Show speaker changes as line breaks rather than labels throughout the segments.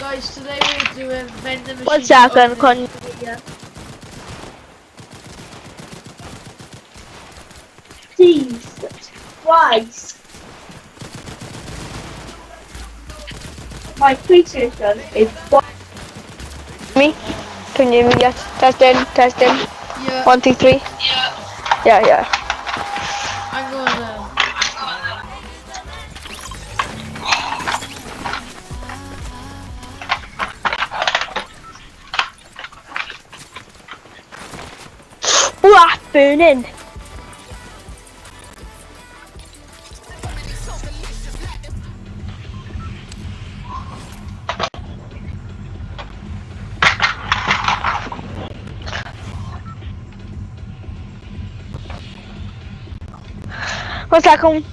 Guys, today we're doing vending machine.
1 second, con.
Jesus Christ. My PlayStation is
Me? Can you hear me yet? Testing, testing.
Yeah.
1, 2, 3. Yeah.
I'm gonna.
Ooh, burning. One second.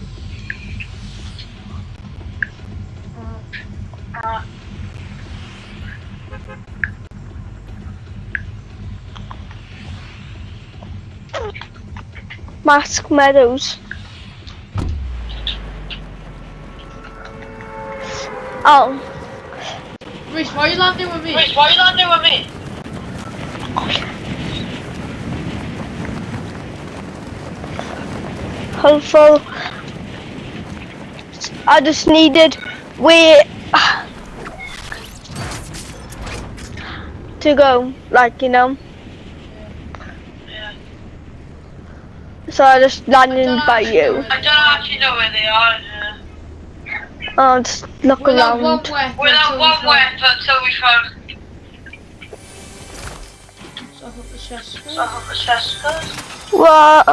Mask Meadows. Oh.
Rhys, why are you landing with me?
Hopeful. I just needed where to go, like, you know. So I just landed by you.
I don't actually know where they are.
Oh, just look
Without
around.
Without one weapon until we found
So I hope the chest.
What?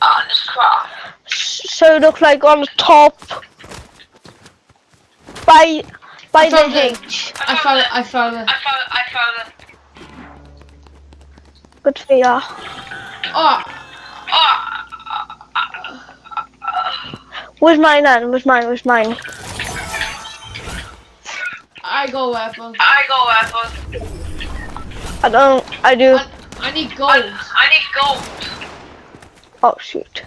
on this crop.
So it look like on the top by the
found it.
H.
I found it.
I found it.
Good for ya.
Oh,
Where's mine then? Where's mine?
I go weapon.
I do.
I need gold,
I need gold.
Oh shoot.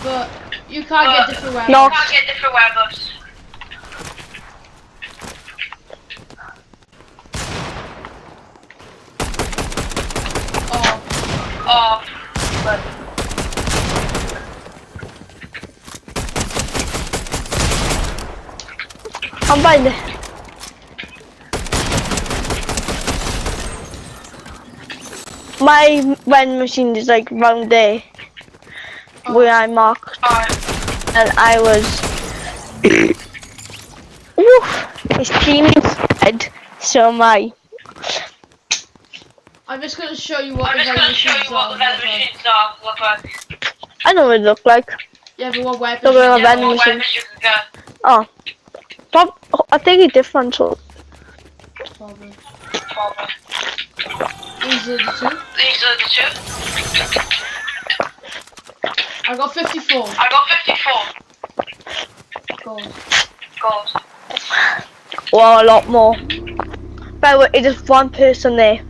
but you can't get different weapons.
No.
I can't get different weapons.
Oh,
But
I'm by the. My vending machine is like round there where I marked, and I was. Oof, his team is dead, so am I.
I'm just gonna show you what
I'm
the
just
vending
gonna show
machines
you what the vending machines are. Look like.
I know what it look like.
Yeah, but what weapons?
Look at a
Yeah,
vending
what
machine.
weapons you can get.
Oh, I think it's different. So
Probably.
Probably.
These are the two.
These are the two.
I got 54.
I got 54
Gold.
gold.
well, a lot more. By the way, it's just one person there.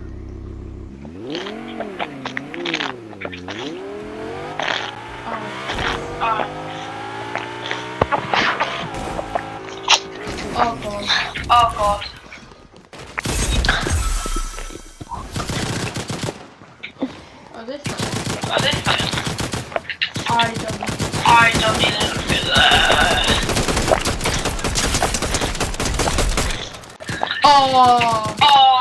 Oh god.
Oh god.
Oh, this one.
Oh, this one.
I don't know.
I don't need anything there.
Oh!
Oh!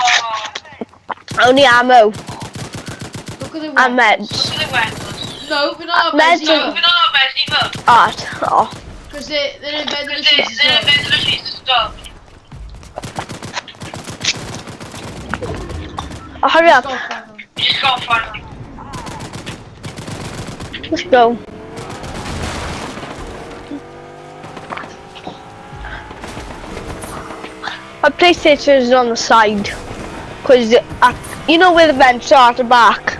Only ammo
Look at the
and
weapons.
meds.
Look at the weapons.
No, we're not
Meds
meds
No,
and-
we don't have meds either.
Art. Oh,
because they're in vending
Because
machines
they're
as well.
vending machines and stuff.
oh hurry up.
Go find them.
You just gotta find them.
Let's go. My PlayStation is on the side, cause you know where the vents are at the back.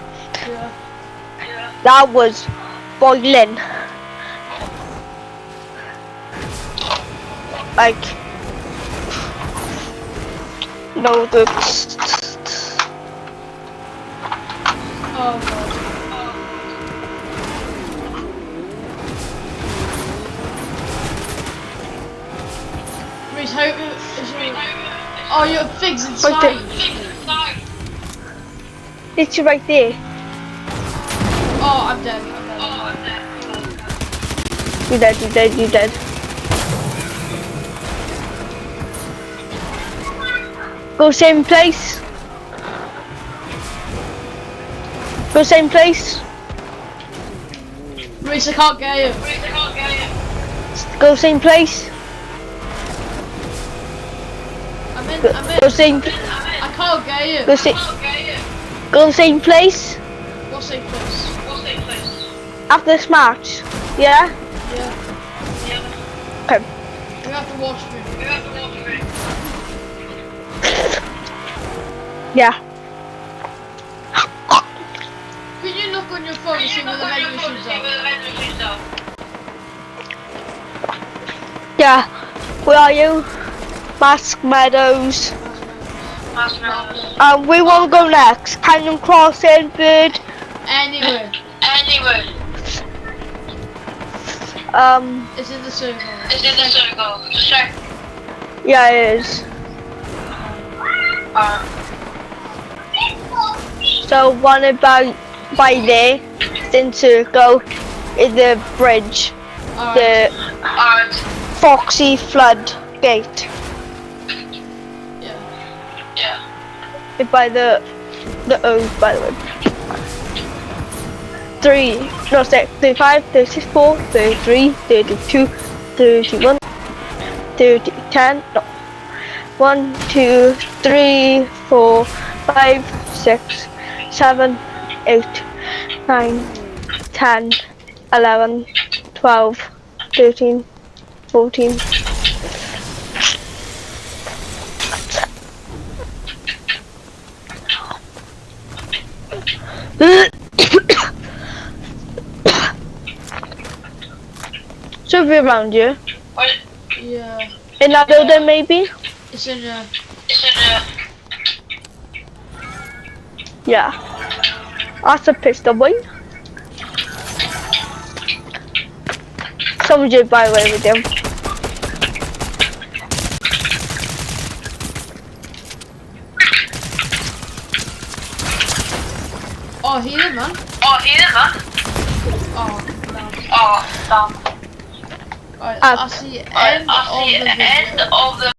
Yeah.
That was boiling. Like, no, the.
Oh god. Rhys, how is your Oh, your thing's
Right
inside.
there. It's right there.
Oh, I'm dead.
You dead, you dead, you dead. Go same place. Go same place.
Rhys, I can't get you.
Go same place.
I'm in.
Go same.
I can't get you.
Go same place.
What's the place?
After this match. Yeah.
Yeah.
Okay.
You have to watch me.
Yeah.
Can you look on your phone and see where the vending machines are?
Yeah. Where are you? Mask Meadows. We want to go next. Canyon Crossing, Bird.
Anywhere. It's in the circle.
Just check.
Yeah, it is. So one about by there, then circle is the bridge,
Alright.
the Foxy Flood Gate.
Yeah.
By the O, by the way. 35, 34, 33, 32, 31, 30, 10, no. 1, 2, 3, 4, 5, 6, 7, 8, 9, 10, 11, 12, 13, 14. Should be around you.
Yeah.
In that building, maybe?
It's in there.
Yeah. That's a pistol boy. Someone did buy away with him.
Oh, here, man. Oh, damn. Right,
Ah.
that's the end of the video.